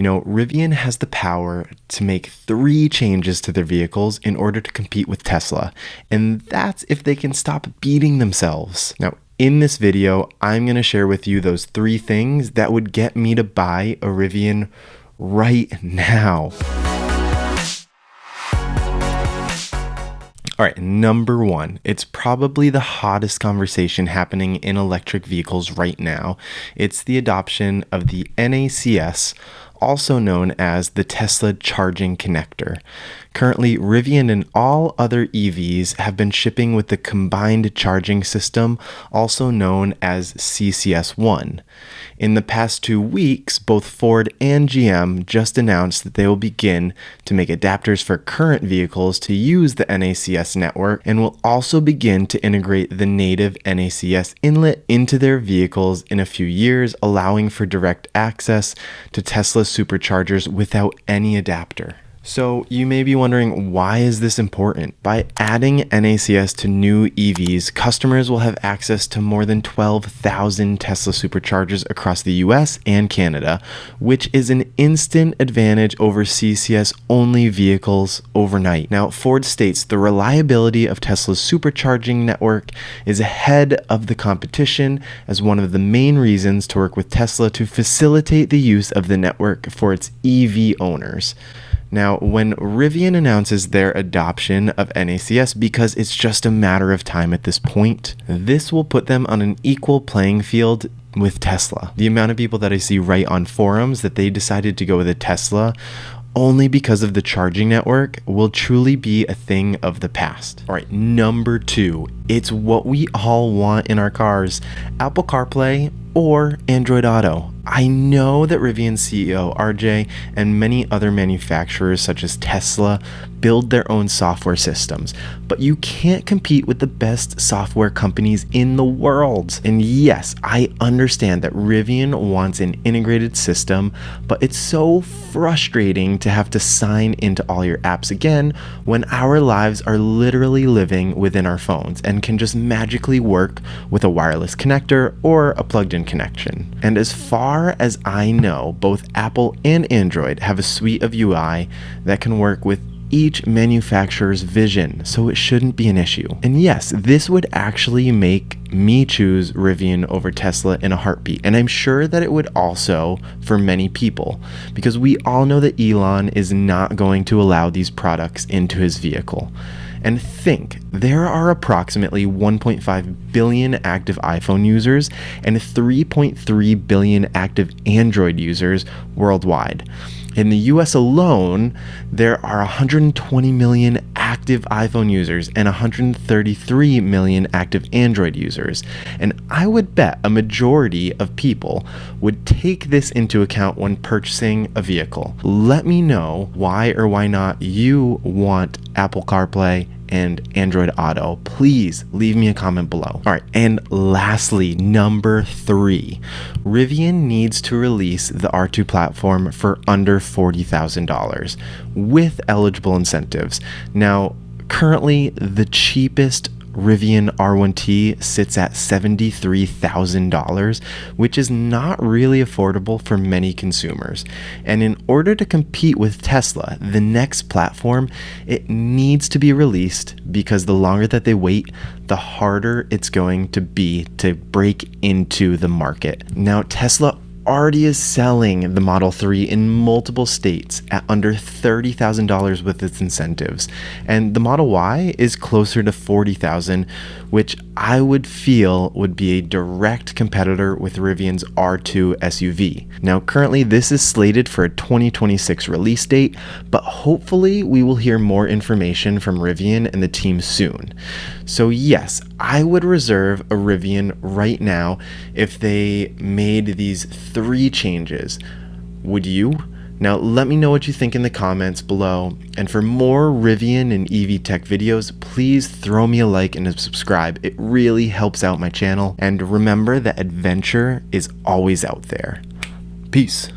Rivian has the power to make 3 changes to their vehicles in order to compete with Tesla, and that's if they can stop beating themselves. Now, in this video, I'm going to share with you those 3 things that would get me to buy a Rivian right now. All right, number 1, it's probably the hottest conversation happening in electric vehicles right now. It's the adoption of the NACS, also known as the Tesla Charging Connector. Currently, Rivian and all other EVs have been shipping with the Combined Charging System, also known as CCS1. In the past 2 weeks, both Ford and GM just announced that they will begin to make adapters for current vehicles to use the NACS network and will also begin to integrate the native NACS inlet into their vehicles in a few years, allowing for direct access to Tesla superchargers without any adapter. So you may be wondering, why is this important? By adding NACS to new EVs, customers will have access to more than 12,000 Tesla superchargers across the US and Canada, which is an instant advantage over CCS-only vehicles overnight. Now, Ford states the reliability of Tesla's supercharging network is ahead of the competition as one of the main reasons to work with Tesla to facilitate the use of the network for its EV owners. Now, when Rivian announces their adoption of NACS, because it's just a matter of time at this point, this will put them on an equal playing field with Tesla. The amount of people that I see write on forums that they decided to go with a Tesla only because of the charging network will truly be a thing of the past. All right, number 2, it's what we all want in our cars: Apple CarPlay or Android Auto. I know that Rivian CEO RJ and many other manufacturers such as Tesla build their own software systems, but you can't compete with the best software companies in the world. And yes, I understand that Rivian wants an integrated system, but it's so frustrating to have to sign into all your apps again when our lives are literally living within our phones and can just magically work with a wireless connector or a plugged-in connection. And as far as I know, both Apple and Android have a suite of UI that can work with each manufacturer's vision, so it shouldn't be an issue. And yes, this would actually make me choose Rivian over Tesla in a heartbeat, and I'm sure that it would also for many people, because we all know that Elon is not going to allow these products into his vehicle. And think, there are approximately 1.5 billion active iPhone users and 3.3 billion active Android users worldwide. In the US alone, there are 120 million active iPhone users and 133 million active Android users. And I would bet a majority of people would take this into account when purchasing a vehicle. Let me know why or why not you want Apple CarPlay and Android Auto. Please leave me a comment below. All right, and lastly, number 3, Rivian needs to release the R2 platform for under $40,000 with eligible incentives. Now, currently, the cheapest Rivian R1T sits at $73,000, which is not really affordable for many consumers. And in order to compete with Tesla, the next platform, it needs to be released, because the longer that they wait, the harder it's going to be to break into the market. Now, Tesla already is selling the Model 3 in multiple states at under $30,000 with its incentives, and the Model Y is closer to $40,000, which I would feel would be a direct competitor with Rivian's R2 SUV. Now, currently this is slated for a 2026 release date, but hopefully we will hear more information from Rivian and the team soon. So yes, I would reserve a Rivian right now if they made these 3 changes. Would you? Now let me know what you think in the comments below, and for more Rivian and EV tech videos, please throw me a like and a subscribe. It really helps out my channel, and remember that adventure is always out there. Peace.